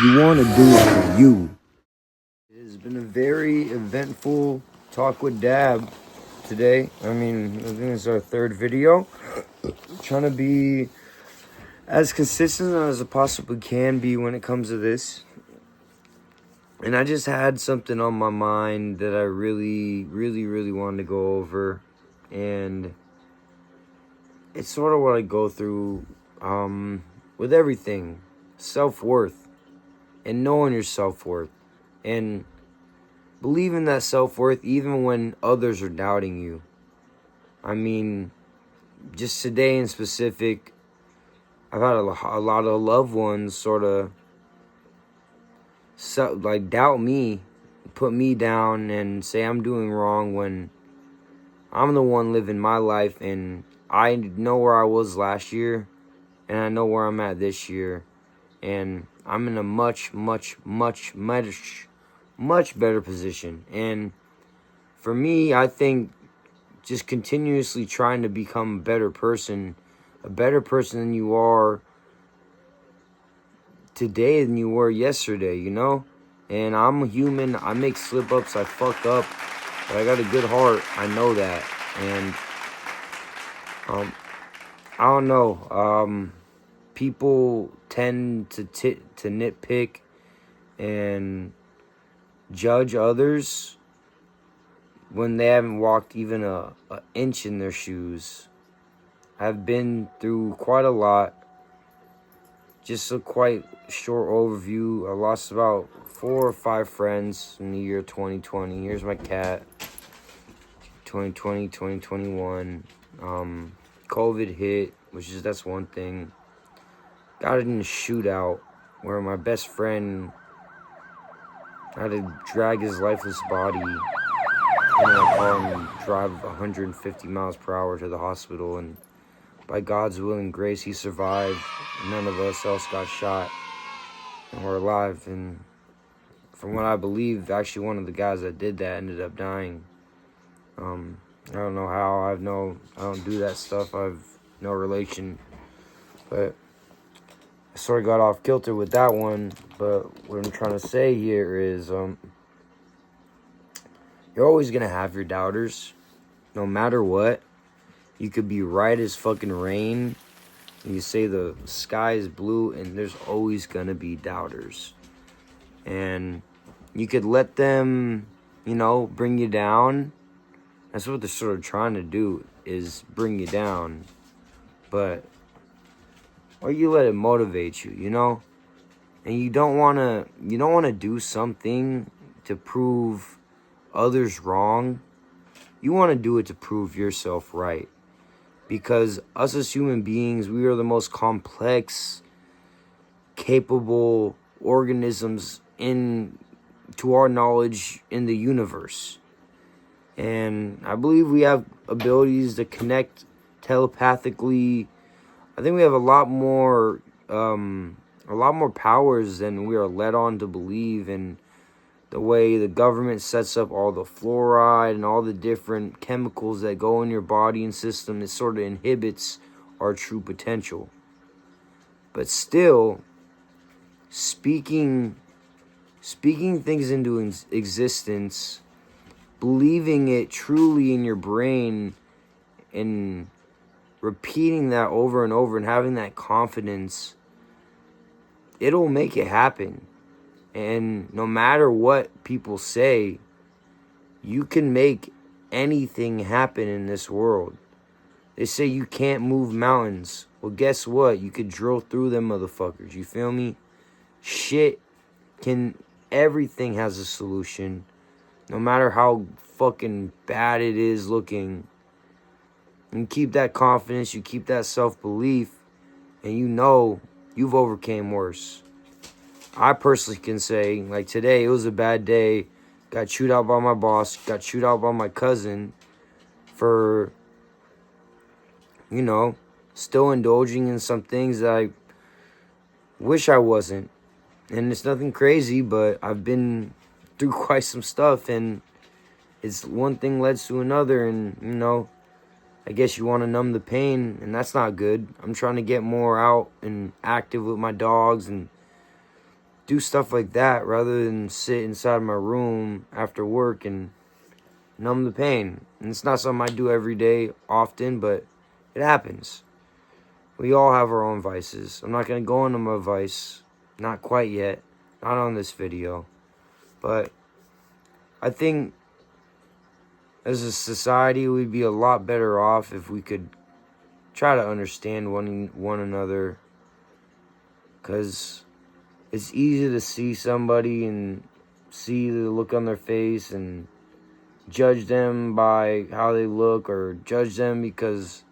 You want to do it for you. It has been a very eventful talk with Dab today. I think it's our third video. Trying to be as consistent as I possibly can be when it comes to this. And I just had something on my mind that I really wanted to go over. And it's sort of what I go through with everything. Self-worth. And knowing your self-worth. And believing that self-worth even when others are doubting you. Just today in specific, I've had a lot of loved ones sort of doubt me, put me down and say I'm doing wrong when I'm the one living my life, and I know where I was last year and I know where I'm at this year, and I'm in a much better position. And for me, I think just continuously trying to become a better person than you are today than you were yesterday, you know? And I'm a human. I make slip-ups. I fuck up. But I got a good heart. I know that. And I don't know. People tend to nitpick and judge others when they haven't walked even an inch in their shoes. I've been through quite a lot. Just a quite short overview. I lost about 4 or 5 friends in the year 2020. Here's my cat. 2020, 2021. COVID hit, that's one thing. Got in a shootout where my best friend had to drag his lifeless body in my car and drive 150 miles per hour to the hospital, and by God's will and grace, he survived. None of us else got shot, and we're alive. And from what I believe, actually one of the guys that did that ended up dying. I don't know how. I don't do that stuff. I have no relation. But I sort of got off kilter with that one. But what I'm trying to say here is, you're always going to have your doubters, no matter what. You could be right as fucking rain. You say the sky is blue, and there's always going to be doubters. And you could let them, bring you down. That's what they're sort of trying to do, is bring you down. Or you let it motivate you, And you don't want to do something to prove others wrong. You want to do it to prove yourself right. Because us as human beings, we are the most complex, capable organisms to our knowledge in the universe. And I believe we have abilities to connect telepathically. I think we have a lot more powers than we are led on to believe. And the way the government sets up all the fluoride and all the different chemicals that go in your body and system, it sort of inhibits our true potential. But still, speaking things into existence, believing it truly in your brain, and repeating that over and over and having that confidence, it'll make it happen. And no matter what people say, you can make anything happen in this world. They say you can't move mountains. Well, guess what? You could drill through them motherfuckers. You feel me? Everything has a solution. No matter how fucking bad it is looking. You keep that confidence, you keep that self-belief, and you've overcame worse. I personally can say, like today, it was a bad day. Got chewed out by my boss, got chewed out by my cousin for, still indulging in some things that I wish I wasn't. And it's nothing crazy, but I've been through quite some stuff, and it's one thing leads to another, and, I guess you want to numb the pain, and that's not good. I'm trying to get more out and active with my dogs and do stuff like that rather than sit inside my room after work and numb the pain. And it's not something I do every day often, but it happens. We all have our own vices. I'm not going to go into my vice. Not quite yet. Not on this video. But I think as a society, we'd be a lot better off if we could try to understand one another. Because it's easy to see somebody and see the look on their face and judge them by how they look, or judge them because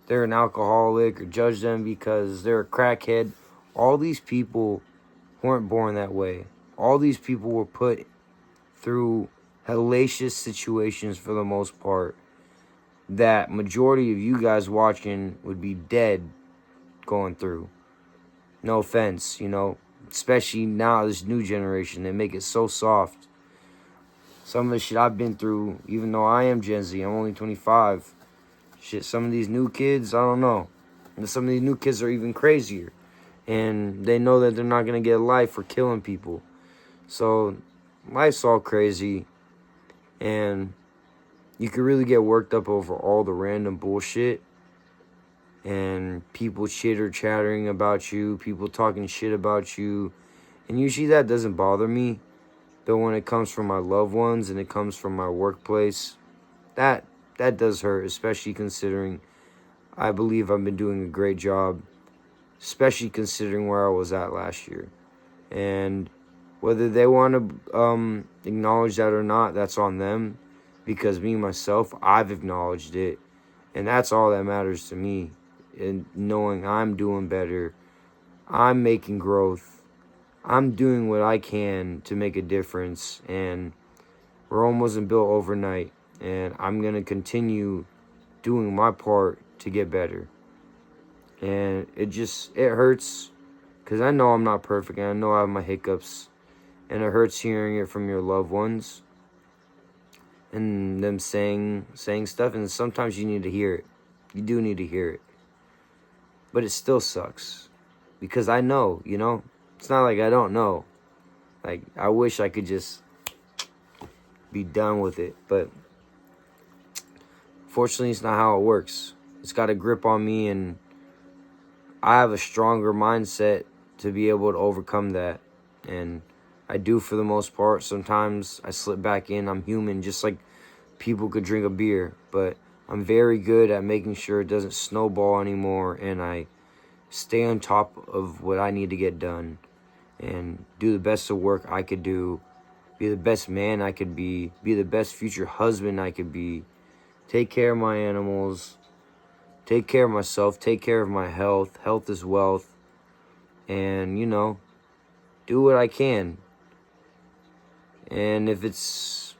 they're an alcoholic, or judge them because they're a crackhead. All these people weren't born that way. All these people were put through hellacious situations for the most part that majority of you guys watching would be dead going through. No offense, especially now, this new generation, they make it so soft. Some of the shit I've been through, even though I am Gen Z, I'm only 25. Shit, some of these new kids, I don't know. And some of these new kids are even crazier. And they know that they're not going to get life for killing people. So, life's all crazy. And you can really get worked up over all the random bullshit. And people chitter-chattering about you. People talking shit about you. And usually that doesn't bother me. But when it comes from my loved ones and it comes from my workplace, that does hurt, especially considering I believe I've been doing a great job, especially considering where I was at last year. And whether they want to acknowledge that or not, that's on them. Because me, myself, I've acknowledged it. And that's all that matters to me. And knowing I'm doing better, I'm making growth, I'm doing what I can to make a difference. And Rome wasn't built overnight. And I'm going to continue doing my part to get better. And it hurts because I know I'm not perfect. And I know I have my hiccups. And it hurts hearing it from your loved ones. And them saying stuff. And sometimes you need to hear it. You do need to hear it. But it still sucks. Because I know, It's not like I don't know. Like, I wish I could just be done with it. But fortunately, it's not how it works. It's got a grip on me, and I have a stronger mindset to be able to overcome that. And I do for the most part. Sometimes I slip back in. I'm human, just like people could drink a beer. But I'm very good at making sure it doesn't snowball anymore, and I stay on top of what I need to get done and do the best of work I could do, be the best man I could be the best future husband I could be, take care of my animals, take care of myself, take care of my health. Health is wealth. And, do what I can. And if it's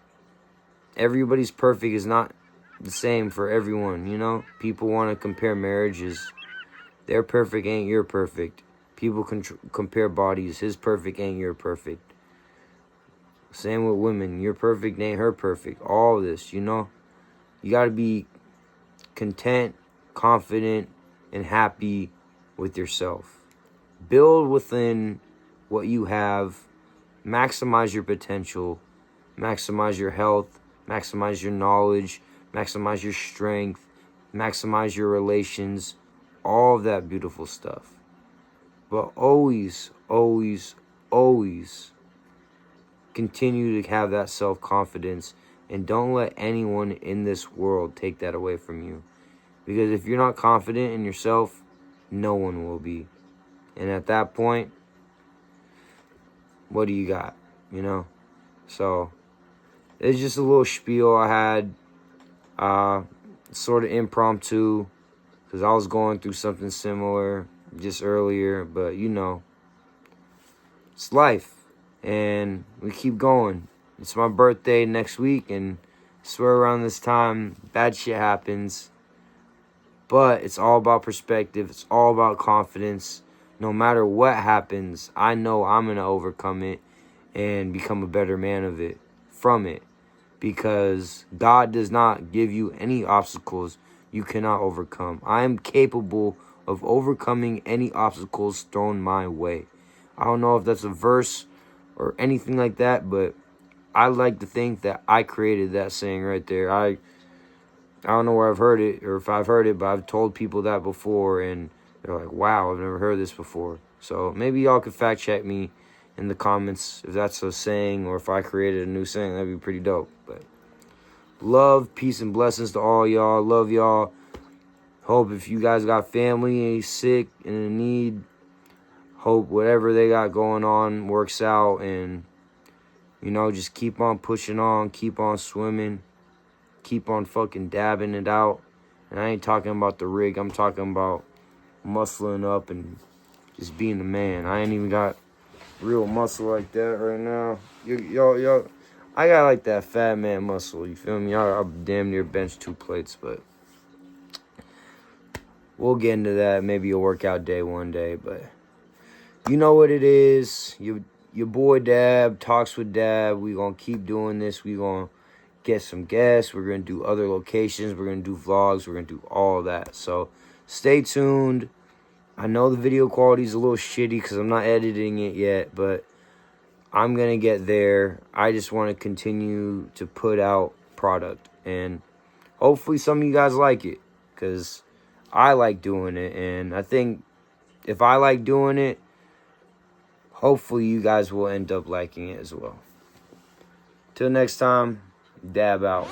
everybody's perfect is not the same for everyone, People want to compare marriages. Their perfect ain't your perfect. People compare bodies. His perfect ain't your perfect. Same with women. Your perfect ain't her perfect. All this, You got to be content, confident, and happy with yourself. Build within what you have. Maximize your potential. Maximize your health. Maximize your knowledge. Maximize your strength. Maximize your relations. All of that beautiful stuff. But always, always, always continue to have that self-confidence. And don't let anyone in this world take that away from you. Because if you're not confident in yourself, no one will be. And at that point, what do you got? So, it's just a little spiel I had. Sort of impromptu. Because I was going through something similar just earlier. But, it's life. And we keep going. It's my birthday next week. And I swear around this time, bad shit happens. But it's all about perspective. It's all about confidence. No matter what happens, I know I'm going to overcome it and become a better man from it. Because God does not give you any obstacles you cannot overcome. I am capable of overcoming any obstacles thrown my way. I don't know if that's a verse or anything like that, but I like to think that I created that saying right there. I don't know where I've heard it or if I've heard it, but I've told people that before and they're like, wow, I've never heard this before. So maybe y'all could fact check me in the comments if that's a saying or if I created a new saying. That'd be pretty dope. But love, peace, and blessings to all y'all. Love y'all. Hope if you guys got family sick and in need, hope whatever they got going on works out. And, you know, just keep on pushing on. Keep on swimming. Keep on fucking dabbing it out. And I ain't talking about the rig. I'm talking about muscling up and just being the man. I ain't even got real muscle like that right now. Yo, I got like that fat man muscle. You feel me? I'll damn near bench 2 plates, but we'll get into that. Maybe a workout day one day, but you know what it is. Your boy Dab talks with Dab. We gonna keep doing this. We gonna get some guests. We're gonna do other locations. We're gonna do vlogs. We're gonna do all that. So stay tuned. I know the video quality is a little shitty because I'm not editing it yet, but I'm going to get there. I just want to continue to put out product, and hopefully some of you guys like it because I like doing it, and I think if I like doing it, hopefully you guys will end up liking it as well. Till next time, Dab out.